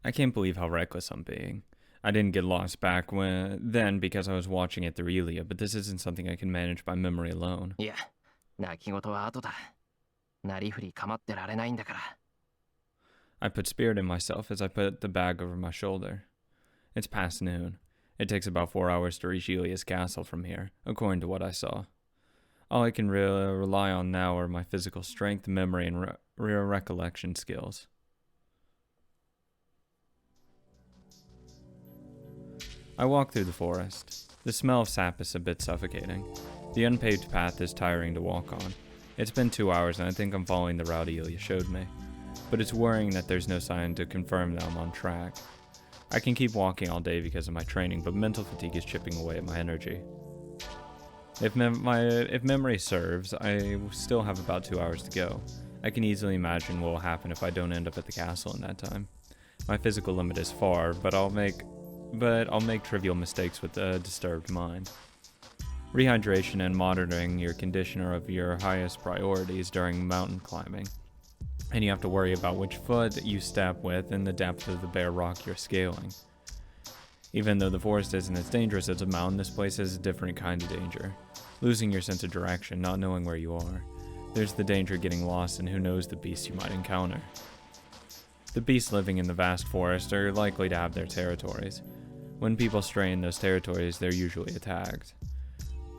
I can't believe how reckless I'm being. I didn't get lost back then because I was watching it through Elia, but this isn't something I can manage by memory alone. I put spirit in myself as I put the bag over my shoulder. It's past noon. It takes about 4 hours to reach Elia's castle from here, according to what I saw. All I can rely on now are my physical strength, memory, and recollection skills. I walk through the forest. The smell of sap is a bit suffocating. The unpaved path is tiring to walk on. It's been 2 hours and I think I'm following the route Elia showed me. But it's worrying that there's no sign to confirm that I'm on track. I can keep walking all day because of my training, but mental fatigue is chipping away at my energy. If memory serves, I still have about 2 hours to go. I can easily imagine what will happen if I don't end up at the castle in that time. My physical limit is far, but I'll make trivial mistakes with a disturbed mind. Rehydration and monitoring your condition are of your highest priorities during mountain climbing. And you have to worry about which foot you step with and the depth of the bare rock you're scaling. Even though the forest isn't as dangerous as a mountain, this place is a different kind of danger. Losing your sense of direction, not knowing where you are. There's the danger of getting lost and who knows the beasts you might encounter. The beasts living in the vast forest are likely to have their territories. When people stray in those territories, they're usually attacked.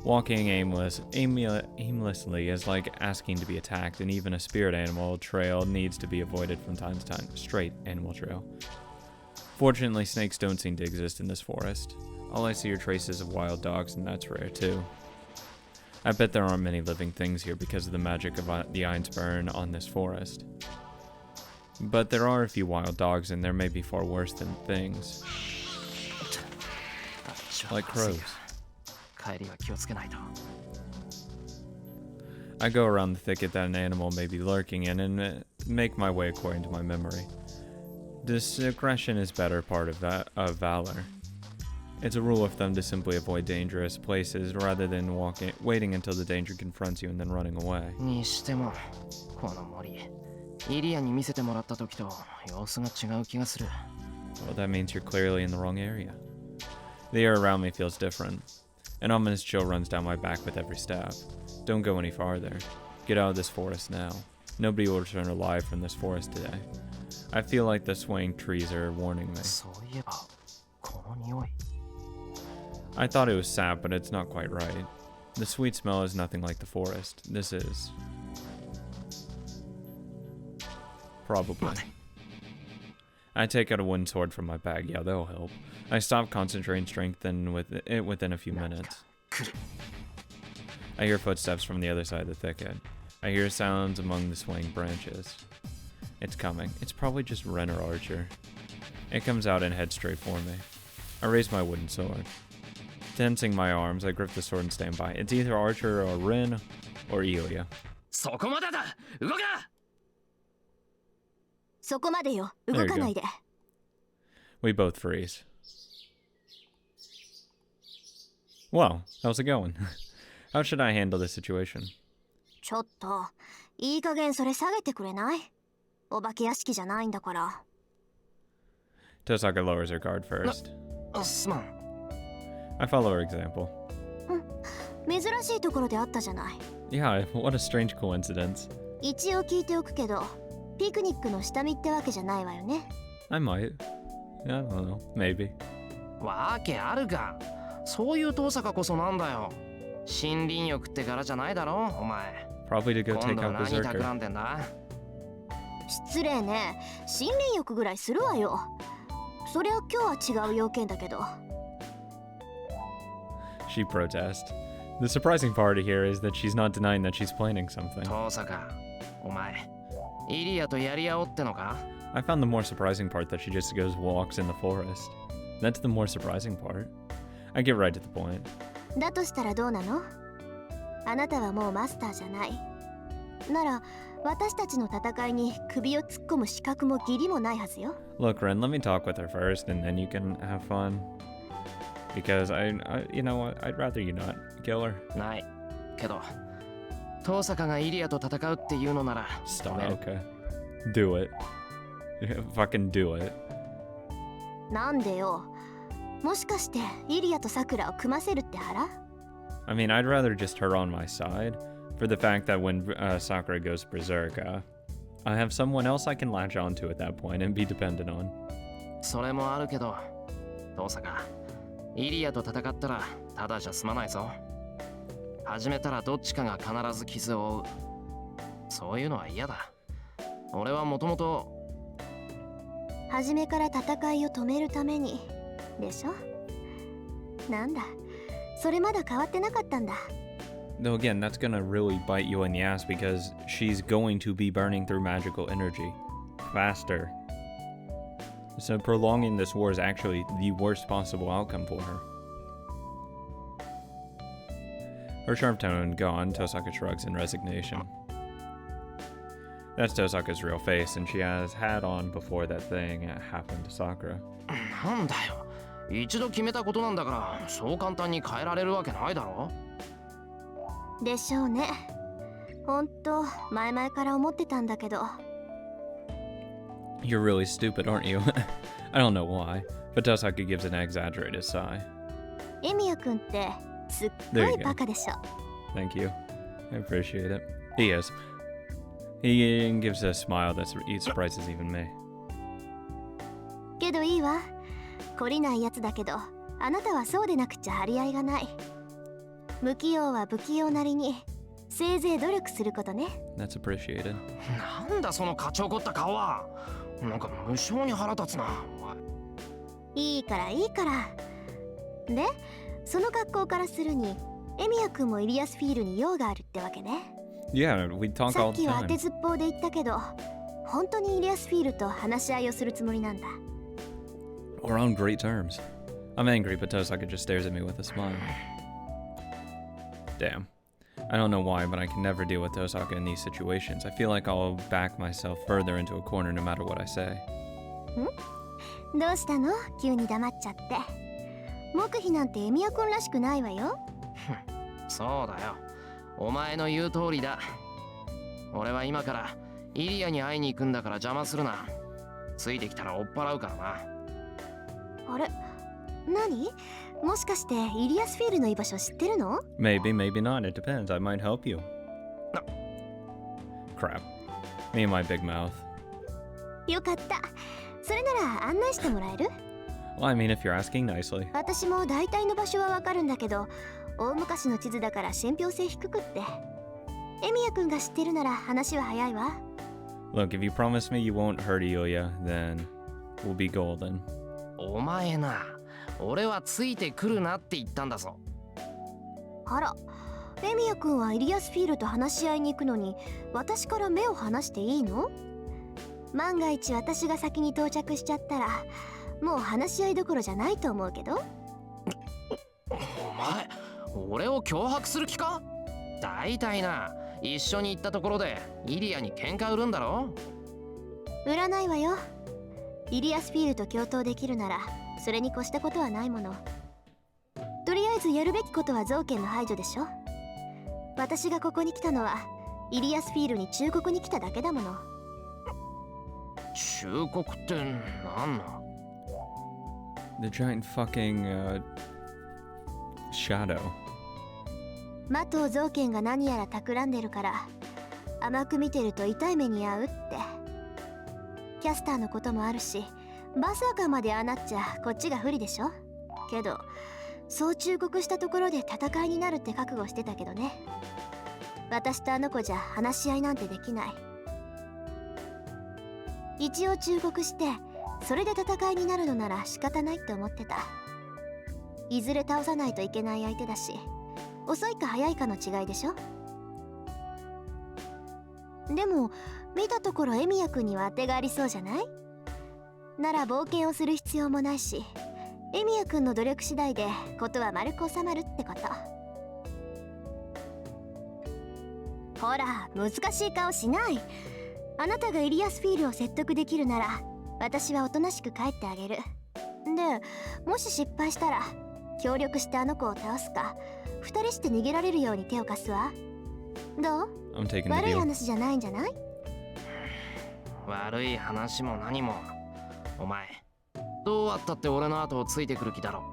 Walking aimlessly is like asking to be attacked, and even a spirit animal trail needs to be avoided from time to time. Straight animal trail. Fortunately, snakes don't seem to exist in this forest. All I see are traces of wild dogs, and that's rare too. I bet there aren't many living things here because of the magic of the Ironburn on this forest. But there are a few wild dogs, and there may be far worse than things. Like crows. I go around the thicket that an animal may be lurking in and make my way according to my memory. Discretion is better part of valor. It's a rule of thumb to simply avoid dangerous places rather than waiting until the danger confronts you and then running away. Well, that means you're clearly in the wrong area. The air around me feels different. An ominous chill runs down my back with every step. Don't go any farther. Get out of this forest now. Nobody will return alive from this forest today. I feel like the swaying trees are warning me. I thought it was sap, but it's not quite right. The sweet smell is nothing like the forest. This is. Probably. I take out a wooden sword from my bag. Yeah, that'll help. I stop, concentrating strength within a few minutes. I hear footsteps from the other side of the thicket. I hear sounds among the swaying branches. It's coming. It's probably just Ren or Archer. It comes out and heads straight for me. I raise my wooden sword. Tensing my arms, I grip the sword and stand by. It's either Archer or Ren or Elia. We both freeze. Well, how's it going? How should I handle this situation? Tosaka lowers her guard first. I follow her example. Yeah, what a strange coincidence. I might. I don't know, maybe. Probably to go take out Berserker. She protests. The surprising part here is that she's not denying that she's planning something. I found the more surprising part that she just goes walks in the forest. That's the more surprising part. I get right to the point. Look, Ren, let me talk with her first and then you can have fun. Because you know what, I'd rather you not kill her. 遠坂がイリアと戦うっていうのなら Stop. Okay. Do it. Fucking do it. なんでよ。もしかしてイリアとさくらを組ませるって腹？ I mean, I'd rather just her on my side for the fact that when Sakura goes berserk, I have someone else I can latch onto at that point and be dependent on. それもあるけど、遠坂、イリアと戦ったらただじゃ済まないぞ。始めたらどっちかが必ず傷を負う。そういうのは嫌だ。俺はもともと初めから戦いを止めるためにでしょ。なんだ、それまだ変わってなかったんだ。Though again, that's gonna really bite you in the ass because she's going to be burning through magical energy faster. So prolonging this war is actually the worst possible outcome for her. Her sharp tone gone, Tosaka shrugs in resignation. That's Tosaka's real face, and she has had on before that thing happened to Sakura. なんだよ。一度決めたことなんだから、そう簡単に変えられるわけないだろ。でしょうね。ほんと前々から思ってたんだけど。You're really stupid, aren't you? I don't know why, but Tosaka gives an exaggerated sigh. エミヤくんってすっごいバカでしょ。Thank you. I appreciate it. He is. He gives a smile that surprises even me. けどいいわ。懲りないやつだけど、あなたはそうでなくちゃ張り合いがない。不器用は不器用なりに、せいぜい努力することね。That's appreciated. なんだその勝ち怒った顔は。なんか無性に腹立つな。いいからいいから。で、その格好からするに、エミヤくんもイリアスフィールに用があるってわけね。Yeah, we talk さ all っ the きは当て time. ずっぽうで言ったけど、本当にイリアスフィールと話し合いをするつもりなんだ。We're on great terms. I'm angry, but Tosaka just stares at me with a smile. Damn. I don't know why, but I can never deal with Tosaka in these situations. I feel like I'll back myself further into a corner no matter what I say. どうしたの？急に黙っちゃって。黙秘なんてエミヤくんらしくないわよ。そうだよ。お前の言う通りだ。俺は今からイリアに会いに行くんだから邪魔するな。ついてきたら追っ払うからな。あれ？何？もしかしてイリアスフィールの居場所知ってるの？ Maybe, maybe not. It depends. I might help you. Crap. Me and my big mouth. よかった。それなら案内してもらえる？ Well, I mean, if you're asking nicely. 私も大体の場所はわかるんだけど、大昔の地図だから信憑性低くって。エミヤくんが知ってるなら話は早いわ。Look, if you promise me you won't hurt Ilya, then we'll be golden. お前な、俺はついてくるなって言ったんだぞ。あら、エミヤくんはイリアスフィールと話し合いに行くのに、私から目を離していいの？万が一私が先に到着しちゃったら、もう話し合いどころじゃないと思うけど。お前、俺を脅迫する気か？大体な、一緒に行ったところでイリアに喧嘩売るんだろ？売らないわよ。イリアスフィールと共闘できるなら、それに越したことはないもの。とりあえずやるべきことは造形の排除でしょ。私がここに来たのは、イリアスフィールに忠告に来ただけだもの。忠告って何な？ The giant fucking, shadow. 魔頭造形が何やら企んでるから、甘く見てると痛い目に遭うって。キャスターのこともあるし、バーサーカーまでああなっちゃこっちが不利でしょ。けどそう忠告したところで戦いになるって覚悟してたけどね。私とあの子じゃ話し合いなんてできない。一応忠告してそれで戦いになるのなら仕方ないって思ってた。いずれ倒さないといけない相手だし、遅いか早いかの違いでしょ。でも見たところエミヤ君には当てがありそうじゃない？なら冒険をする必要もないし、エミヤ君の努力次第でことは丸く収まるってこと。ほら、難しい顔しない。あなたがイリアスフィールを説得できるなら、私はおとなしく帰ってあげる。で、もし失敗したら協力してあの子を倒すか、二人して逃げられるように手を貸すわ。どう？ I'm taking the 悪い deal. 話じゃないんじゃない？悪い話も何も。お前、どうあったって俺の後をついてくる気だろ。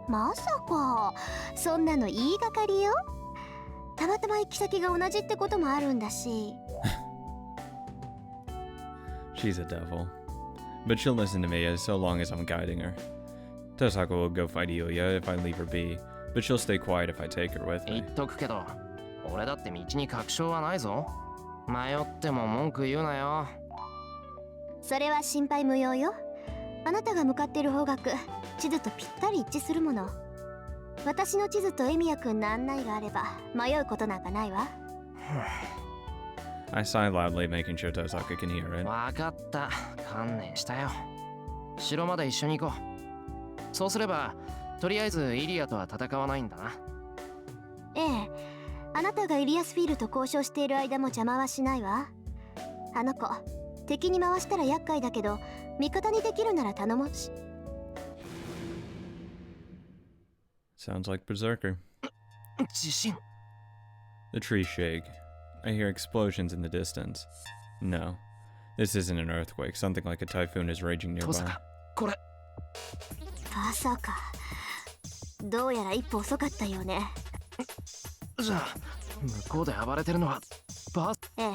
まさかそんなの言いがかりよ。たまたま行き先が同じってこともあるんだし。She's a devil. But she'll listen to me as so long as I'm guiding her. Tosaka will go fight Ilya if I leave her be, but she'll stay quiet if I take her with 言 me. っとくけど、俺だって道に確証はないぞ。迷っても文句言うなよ。それは心配無用よ。あなたが向かっている方角、地図とぴったり一致するもの。私の地図とエミヤ君の案内があれば迷うことなんかないわ。I sigh loudly, making sure Tosaka can hear it. わかった。観念したよ。城まで一緒に行こう。そうすれば、とりあえずイリアとは戦わないんだな。ええ、あなたがイリアスフィールと交渉している間も邪魔はしないわ。あの子、敵に回したら厄介だけど、味方にできるなら頼もうし。Sounds like Berserker. 自信。The trees shake. I hear explosions in the distance. No, this isn't an earthquake. Something like a typhoon is raging トサ nearby. カ、これ。まさか。どうやら一歩遅かったようね。じゃあ、向こうで暴れてるのはええ、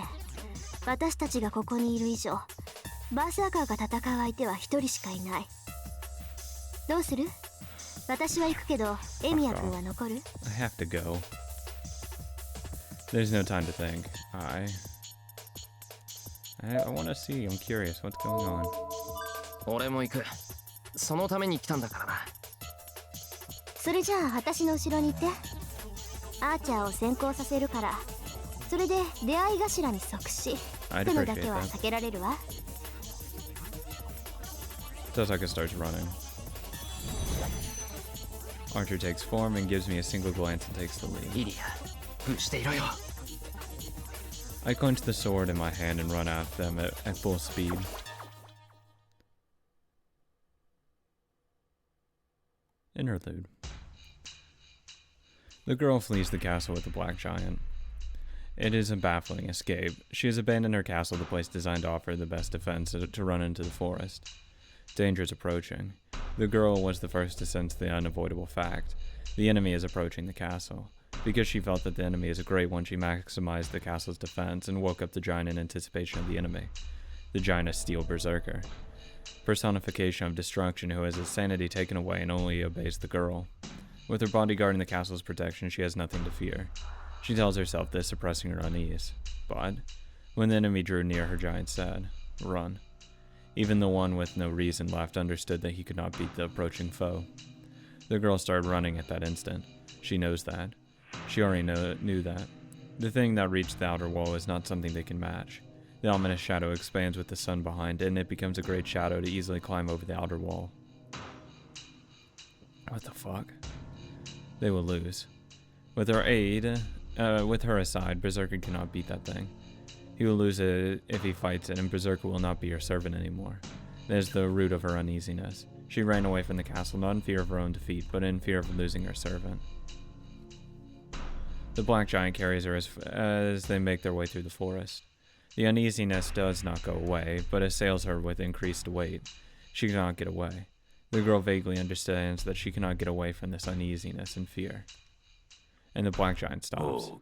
私たちがここにいる以上、バーサーカーが戦う相手は一人しかいない。どうする？私は行くけど、エミヤ君は残る？ I have to go. There's no time to think. I want to see. I'm curious. What's going on? 俺も行く。そのために来たんだからな。それじゃあ私の後ろに行って。アーチャーを先行させるから。それで出会い頭に即死。I'd っての appreciate だけは that. 避けられるわ。Tosaka starts running. Archer takes form and gives me a single glance and takes the lead. イリア、封していろよ。I clench the sword in my hand and run after them at full speed. Interlude. The girl flees the castle with the black giant. It is a baffling escape. She has abandoned her castle, the place designed to offer the best defense, to run into the forest. Danger is approaching. The girl was the first to sense the unavoidable fact. The enemy is approaching the castle. Because she felt that the enemy is a great one, she maximized the castle's defense and woke up the giant in anticipation of the enemy. The giant is Steel Berserker, personification of destruction who has his sanity taken away and only obeys the girl. With her bodyguard in the castle's protection, she has nothing to fear. She tells herself this, suppressing her unease. But when the enemy drew near, her giant said, "Run." Even the one with no reason left understood that he could not beat the approaching foe. The girl started running at that instant. She knows that. She already knew that. The thing that reached the outer wall is not something they can match. The ominous shadow expands with the sun behind it, and it becomes a great shadow to easily climb over the outer wall. What the fuck? They will lose. With her aside, Berserker cannot beat that thing. He will lose it if he fights it, and Berserker will not be her servant anymore. That is the root of her uneasiness. She ran away from the castle not in fear of her own defeat, but in fear of losing her servant. The black giant carries her as they make their way through the forest. The uneasiness does not go away, but assails her with increased weight. She cannot get away. The girl vaguely understands that she cannot get away from this uneasiness and fear. And the black giant stops.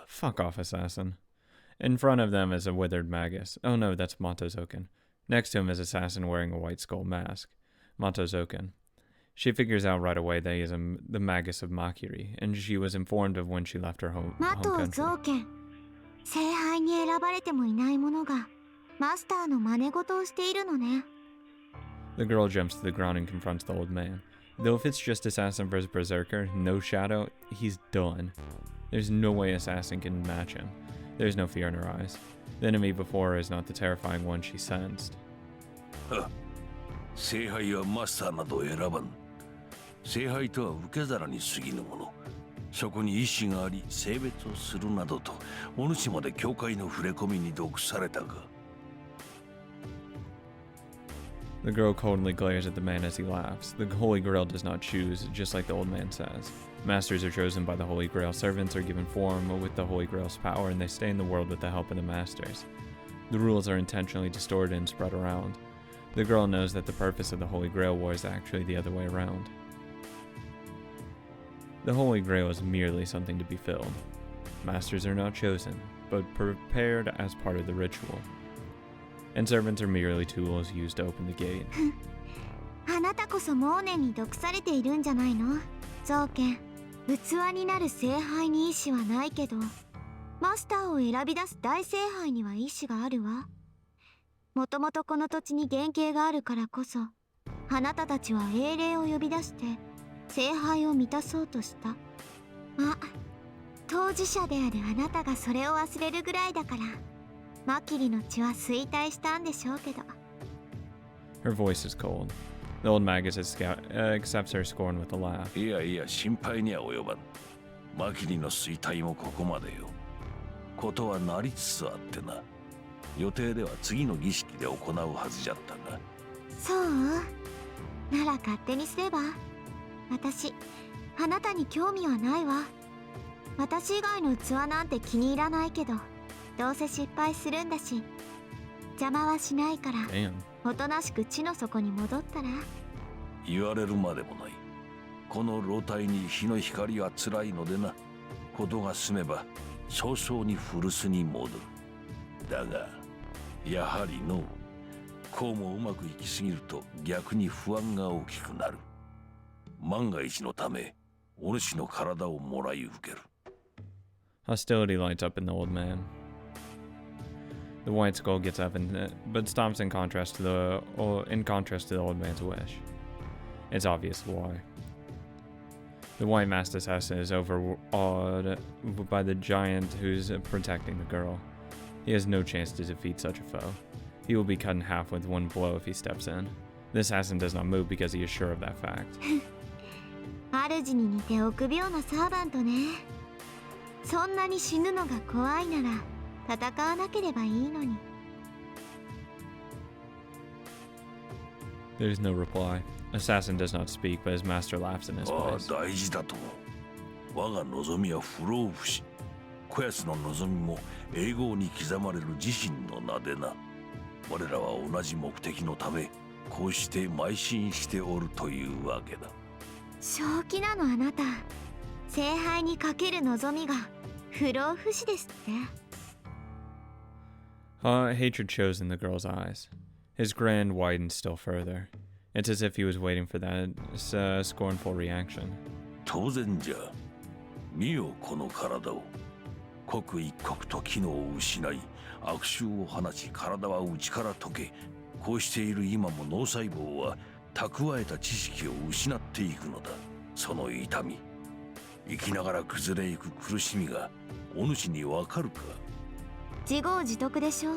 Fuck off, assassin. In front of them is a withered magus. Oh no, that's Motozoken. Next to him is assassin wearing a white skull mask. Motozoken. She figures out right away that he is the magus of Makiri, and she was informed of when she left her home country. 聖杯に選ばれてもいない者がマスターの真似事をしているのね。 The girl jumps to the ground and confronts the old man. Though if it's just Assassin vs. Berserker, no shadow, he's done. There's no way Assassin can match him. There's no fear in her eyes. The enemy before her is not the terrifying one she sensed. 聖杯はマスターなどを選ばん。聖杯とは受け皿に過ぎぬもの。そこに意志があり、性別をするなどと、お主まで教会の触れ込みに毒されたが。The girl coldly glares at the man as he laughs. The Holy Grail does not choose, just like the old man says. Masters are chosen by the Holy Grail, servants are given form with the Holy Grail's power, and they stay in the world with the help of the masters. The rules are intentionally distorted and spread around. The girl knows that the purpose of the Holy Grail war is actually the other way around. The Holy Grail is merely something to be filled. Masters are not chosen, but prepared as part of the ritual. And servants are merely tools used to open the gate. あなたこそモーネンに毒されているんじゃないの？造剣。器になる聖杯に意志はないけど、マスターを選び出す大聖杯には意志があるわ。もともとこの土地に原型があるからこそ、あなたたちは英霊を呼び出して聖杯を満たそうとした。ま、当事者であるあなたがそれを忘れるぐらいだから、マキリの血は衰退したんでしょうけど。Her voice is cold. The old magus accepts her scorn with a laugh. いやいや、心配には及ばん。マキリの衰退もここまでよ。ことはなりつつあってな。予定では次の儀式で行うはずじゃったが。そう？なら勝手にすれば。私、あなたに興味はないわ。私以外の器なんて気に入らないけど、どうせ失敗するんだし、邪魔はしないから。Damn. おとなしく地の底に戻ったら。言われるまでもない。この老体に日の光は辛いのでな。ことが済めば早々に古巣に戻る。だがやはりのこうもうまくいきすぎると逆に不安が大きくなる。万が一のためお主の体をもらい受ける。 Hostility lights up in the old man. The white skull gets up but stops in contrast to the old man's wish. It's obvious why. The white masked assassin is overawed by the giant who's protecting the girl. He has no chance to defeat such a foe. He will be cut in half with one blow if he steps in. The assassin does not move because he is sure of that fact. 主に似て臆病なサーバントね。そんなに死ぬのが怖いなら戦わなければいいのに。There's no reply. Assassin does not speak, but his master laughs in his ああ、 face. 大事だとも。我が望みは不老不死。こやつの望みも永劫に刻まれる自身の名でな。我らは同じ目的のためこうして邁進しておるというわけだ。正気なのあなた。聖杯にかける望みが不老不死ですって。Hatred shows in the girl's eyes. His grin widens still further. It's as if he was waiting for that scornful reaction. 当然じゃ。見よこの体を。刻一刻と機能を失い、悪臭を放ち体は内から溶け、こうしている今も脳細胞は蓄えた知識を失っていくのだ。その痛み、生きながら崩れゆく苦しみがお主にわかるか。自業自得でしょ。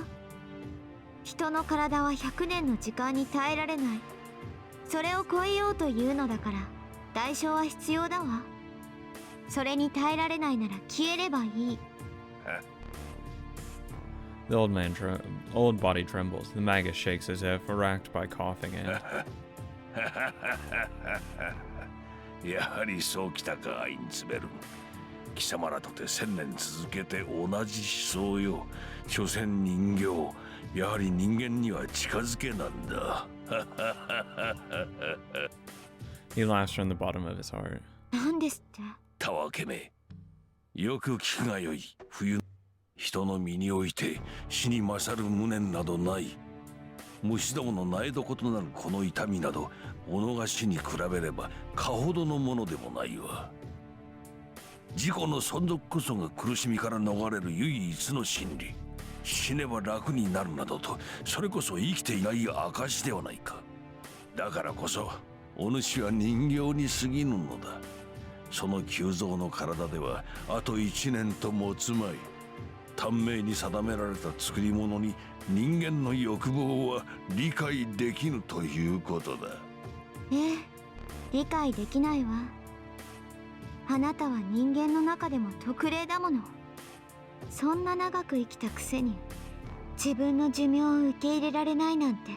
人の体は100年の時間に耐えられない。それを超えようというのだから代償は必要だわ。それに耐えられないなら消えればいい。The old body trembles. The magus shakes as if racked by coughing and やはりそうきたか、アインツベル。貴様らとて1000年続けて同じ思想よ。所詮人形。やはり人間には近づけなんだ。he laughs from the bottom of his heart. なんですって？たわけめ。よく聞くがよい。冬人の身において死に勝る無念などない。虫どもの苗床となるこの痛みなど己が死に比べればかほどのものでもないわ。自己の存続こそが苦しみから逃れる唯一の真理。死ねば楽になるなどと、それこそ生きていない証ではないか。だからこそお主は人形に過ぎぬのだ。その急増の体ではあと1年と持つまい。短命に定められた作り物に人間の欲望は理解できぬということだ。ええ、理解できないわ。あなたは人間の中でも特例だもの。そんな長く生きたくせに自分の寿命を受け入れられないなんて。ね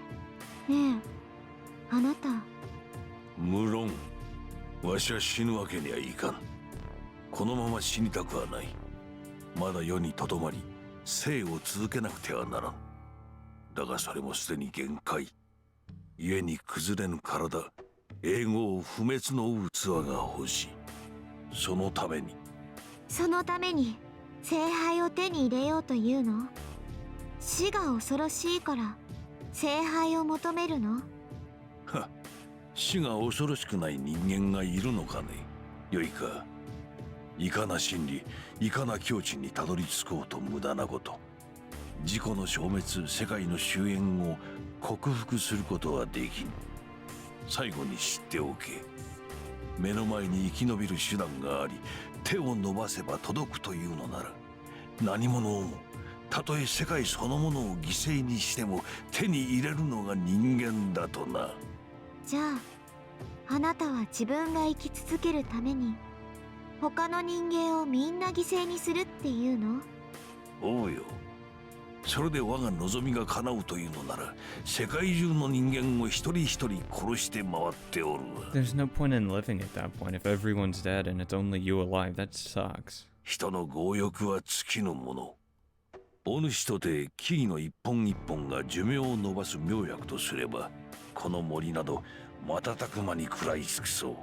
え、あなた。無論わしは死ぬわけにはいかん。このまま死にたくはない。まだ世にとどまり生を続けなくてはならん。だがそれもすでに限界。故に崩れぬ体、永劫不滅の器が欲しい。そのために聖杯を手に入れようというの？死が恐ろしいから聖杯を求めるの？は、死が恐ろしくない人間がいるのかね。よいか、いかな真理、いかな境地にたどり着こうと無駄なこと。自己の消滅、世界の終焉を克服することはできん。最後に知っておけ。目の前に生き延びる手段があり、手を伸ばせば届くというのなら、何者をも、たとえ世界そのものを犠牲にしても手に入れるのが人間だとな。じゃあ、あなたは自分が生き続けるために他の人間をみんな犠牲にするっていうの？おうよ。それで我が望みが叶うというのなら、世界中の人間を一人一人殺して回っておるわ。 There's no point in living at that point if everyone's dead and it's only you alive. That sucks. 人の強欲は尽きぬもの。お主とて木々の一本一本が寿命を延ばす妙薬とすれば、この森など瞬く間に食らい尽くそう。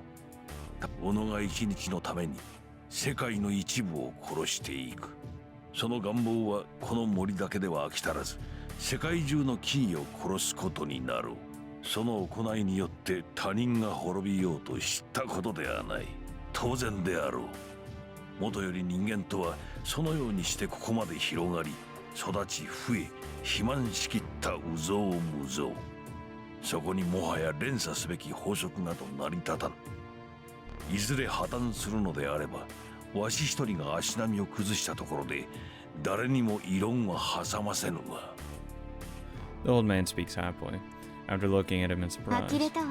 己が一日のために世界の一部を殺していく。その願望はこの森だけでは飽き足らず、世界中の木々を殺すことになる。その行いによって他人が滅びようと知ったことではない。当然であろう。もとより人間とはそのようにしてここまで広がり、育ち増え、肥満しきった有象無象。そこにもはや連鎖すべき法則など成り立たん。いずれ破綻するのであれば、わし一人が足並みを崩したところで誰にも異論は挟ませぬわ。 The old man speaks happily, after looking at him in 呆れ surprise. たわ。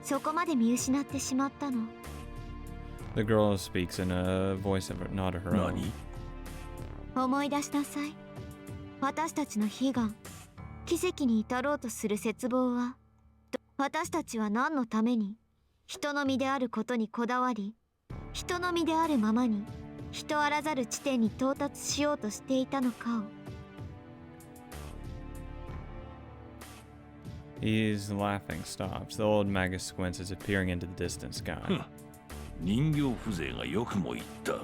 そこまで見失ってしまったの？ The girl speaks in a voice of not her own. 何？思い出しなさい。私たちの悲願、奇跡に至ろうとする絶望は、私たちは何のために人の身であることにこだわり、人の身であるままに人あらざる地点に到達しようとしていたのかを。 His laughing stops. The old magus squints as if peering into the distant sky. 人形風情がよくも言った。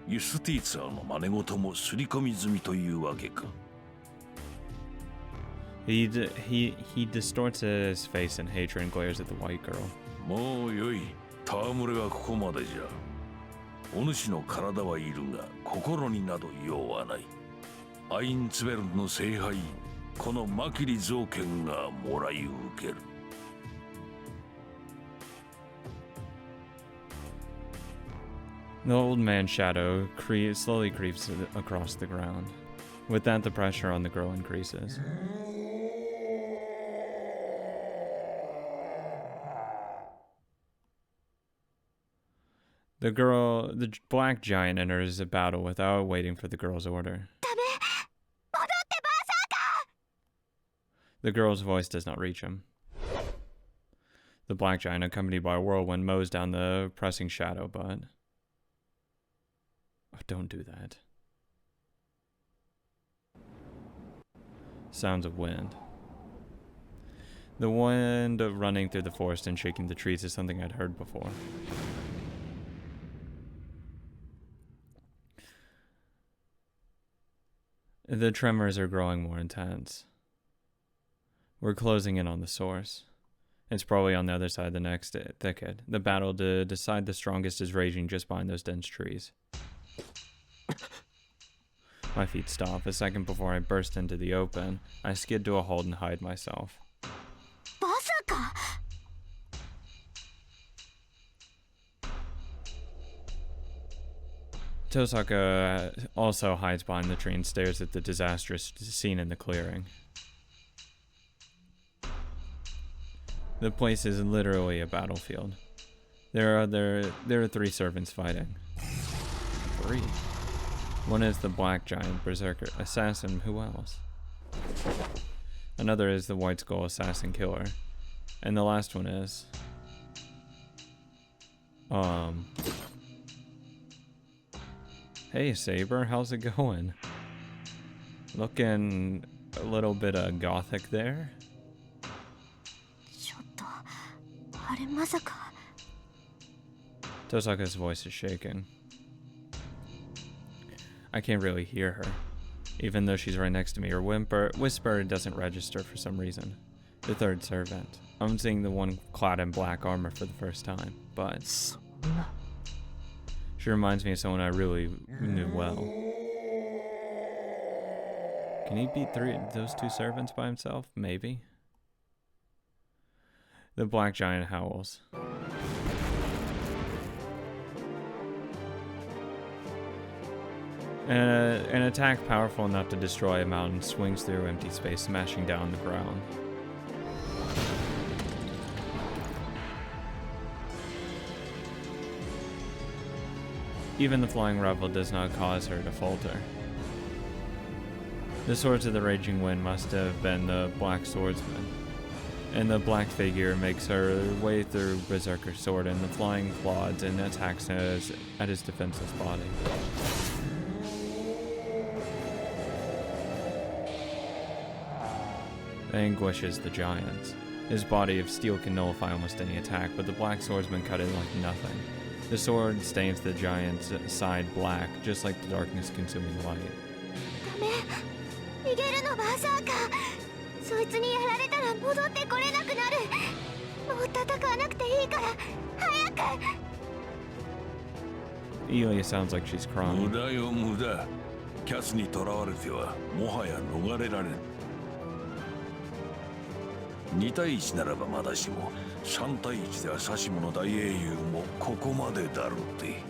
ユスティーツァーの真似事も刷り込み済みというわけか。He distorts his face in hatred and glares at the white girl. もうよい。戯れはここまでじゃ。お主の体はいるが心になど用はない。アインツベルンの聖杯、このマキリ造剣がもらい受ける。The old man's shadow slowly creeps across the ground. With that, the pressure on the girl increases. The black giant enters a battle without waiting for the girl's order. The girl's voice does not reach him. The black giant, accompanied by a whirlwind, mows down the pressing shadow, but... Oh, don't do that. Sounds of wind. The wind running through the forest and shaking the trees is something I'd heard before. The tremors are growing more intense. We're closing in on the source. It's probably on the other side of the next thicket. The battle to decide the strongest is raging just behind those dense trees. My feet stop. A second before I burst into the open, I skid to a halt and hide myself. Tosaka also hides behind the tree and stares at the disastrous scene in the clearing. The place is literally a battlefield. There are 3 servants fighting. 3. One is the black giant berserker assassin. Who else? Another is the white skull assassin killer. And the last one is... Hey, Saber, how's it going? Looking a little bit gothic there. ちょっとあれまさか Tosaka's voice is shaking. I can't really hear her, even though she's right next to me. Her whisper doesn't register for some reason. The third servant. I'm seeing the one clad in black armor for the first time, but she reminds me of someone I really knew well. Can he beat those two servants by himself? Maybe. The black giant howls. An attack powerful enough to destroy a mountain swings through empty space, smashing down the ground. Even the flying revel does not cause her to falter. The swords of the raging wind must have been the black swordsman, and the black figure makes her way through Berserker's sword and the flying clods and attacks at his defenseless body. Anguishes the giants. His body of steel can nullify almost any attack, but the black swordsman cut it like nothing. The sword stains the giant's side black, just like the darkness consuming light. ダメ逃げるのバーサーカーそいつにやられたら戻ってこれなくなるもう戦わなくていいから早く Elia sounds like she's crying. 無駄よ無駄。キャスに囚われてはもはや逃れられん。2対1ならばまだしも3対1では指し物大英雄もここまでだろうて。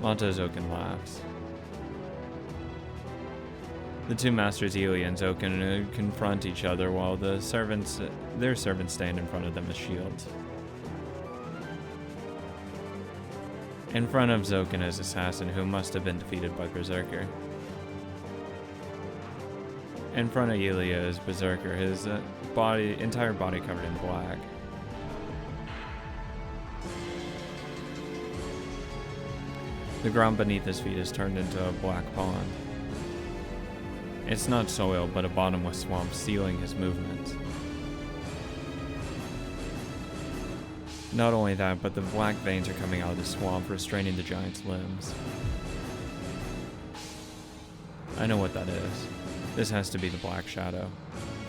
Zoken laughs. The two masters, Elia and Zoken, confront each other while their servants stand in front of them as shields. In front of Zoken is Assassin, who must have been defeated by Berserker. In front of Elia is Berserker, his entire body covered in black. The ground beneath his feet is turned into a black pond. It's not soil, but a bottomless swamp sealing his movements. Not only that, but the black veins are coming out of the swamp, restraining the giant's limbs. I know what that is. This has to be the Black Shadow.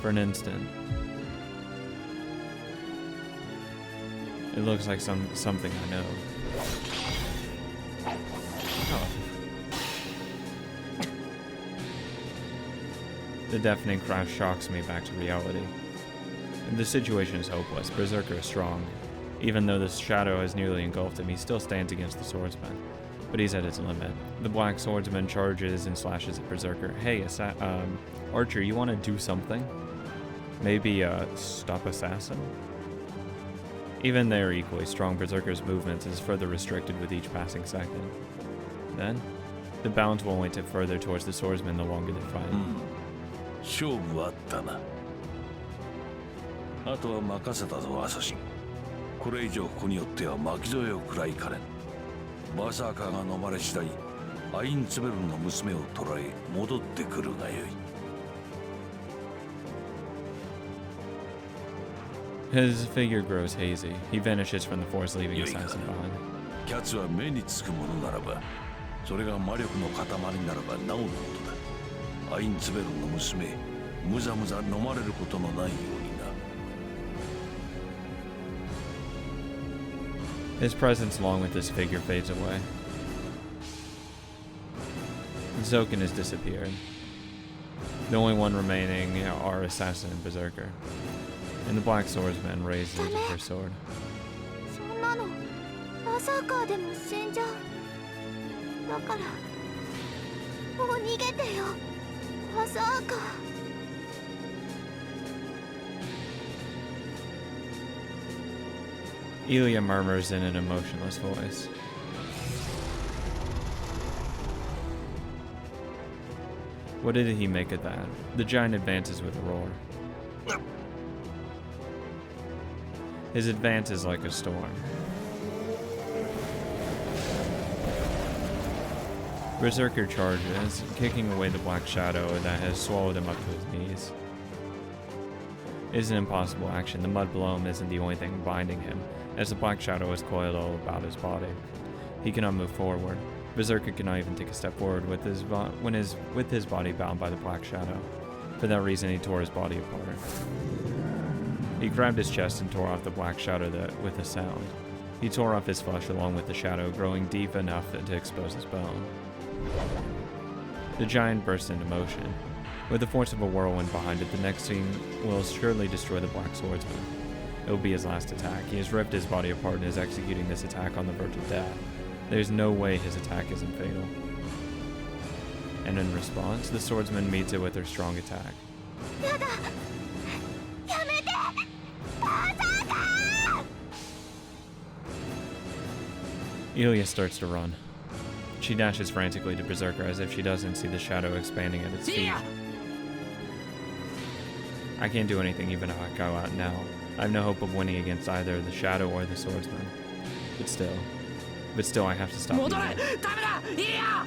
For an instant. It looks like something I know. Oh. The deafening crash shocks me back to reality. The situation is hopeless. Berserker is strong. Even though the shadow has nearly engulfed him, he still stands against the swordsman. But he's at his limit. The black swordsman charges and slashes at Berserker. Hey, Archer, you want to do something? Maybe stop Assassin? Even they are equally strong. Berserker's movements is further restricted with each passing second. Then, the bounds will only tip further towards the swordsman the longer they fight. 勝負あったな。あとは任せたぞアサシン。これ以上ここによっては巻き添えを食らいかねん。バーサーカーが飲まれ次第、アインツベルンの娘を捕らえ戻ってくるがよい。His figure grows hazy. He vanishes from the forest, leaving Assassin behind. キャツは目につくものならば、それが魔力の塊ならばなおのことだ。アインツベルンの娘、むざむざ飲まれることのないようにな。His presence along with this figure fades away. Zoken has disappeared. The only one remaining are Assassin and Berserker. And the Black Swordsman raises her sword. そんなのバーサーカーでも死んじゃうだからもう逃げてよバーサーカー Elia murmurs in an emotionless voice. What did he make of that? The giant advances with a roar. His advance is like a storm. Berserker charges, kicking away the black shadow that has swallowed him up to his knees. It is an impossible action. The mud below him isn't the only thing binding him, as the black shadow is coiled all about his body. He cannot move forward. Berserker cannot even take a step forward with his body bound by the black shadow. For that reason, he tore his body apart. He grabbed his chest and tore off the black shadow with a sound. He tore off his flesh along with the shadow, growing deep enough to expose his bone. The giant burst into motion. With the force of a whirlwind behind it, the next scene will surely destroy the black swordsman. It will be his last attack. He has ripped his body apart and is executing this attack on the verge of death. There's no way his attack isn't fatal. And in response, the swordsman meets it with her strong attack. Ilya starts to run. She dashes frantically to Berserker as if she doesn't see the shadow expanding at its feet. I can't do anything even if I go out now. I have no hope of winning against either the shadow or the swordsman. But still I have to stop Ilya.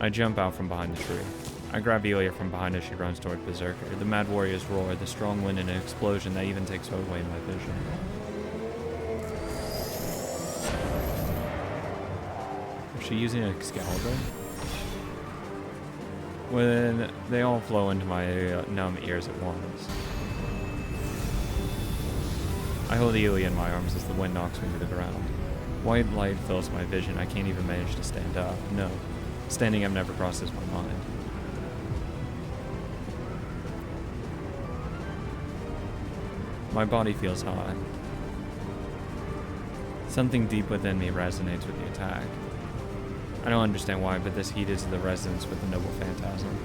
I jump out from behind the tree. I grab Ilya from behind as she runs toward Berserker. The mad warriors roar, the strong wind in an explosion that even takes away my vision. Is she using an Excalibur? When they all flow into my numb ears at once. I hold Ilya in my arms as the wind knocks me to the ground. White light fills my vision. I can't even manage to stand up. No, standing up never crosses my mind. My body feels hot. Something deep within me resonates with the attack. I don't understand why, but this heat is the resonance with the noble phantasm.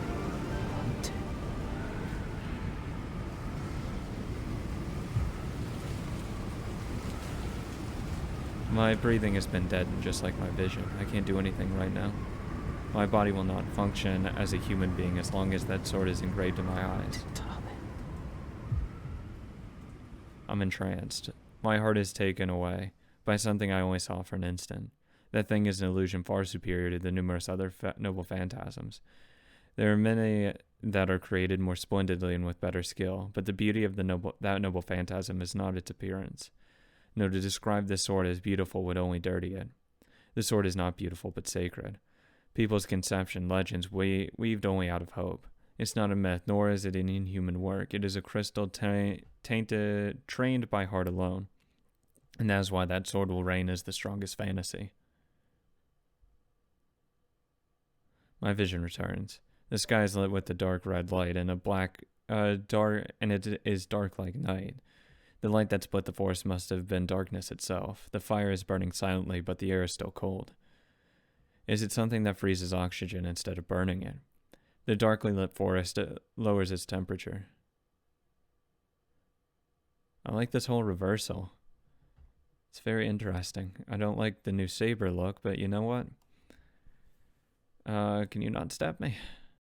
My breathing has been deadened, just like my vision. I can't do anything right now. My body will not function as a human being as long as that sword is engraved in my eyes. I'm entranced. My heart is taken away by something I only saw for an instant. That thing is an illusion far superior to the numerous other noble phantasms. There are many that are created more splendidly and with better skill, but the beauty of that noble phantasm is not its appearance. No, to describe this sword as beautiful would only dirty it. The sword is not beautiful, but sacred. People's conception, legends, weaved only out of hope. It's not a myth, nor is it an inhuman work. It is a crystal tainted, trained by heart alone. And that is why that sword will reign as the strongest fantasy. My vision returns. The sky is lit with the dark red light and it is dark like night. The light that split the forest must have been darkness itself. The fire is burning silently, but the air is still cold. Is it something that freezes oxygen instead of burning it? The darkly lit forest lowers its temperature. I like this whole reversal. It's very interesting. I don't like the new saber look, but you know what? Can you not stab me?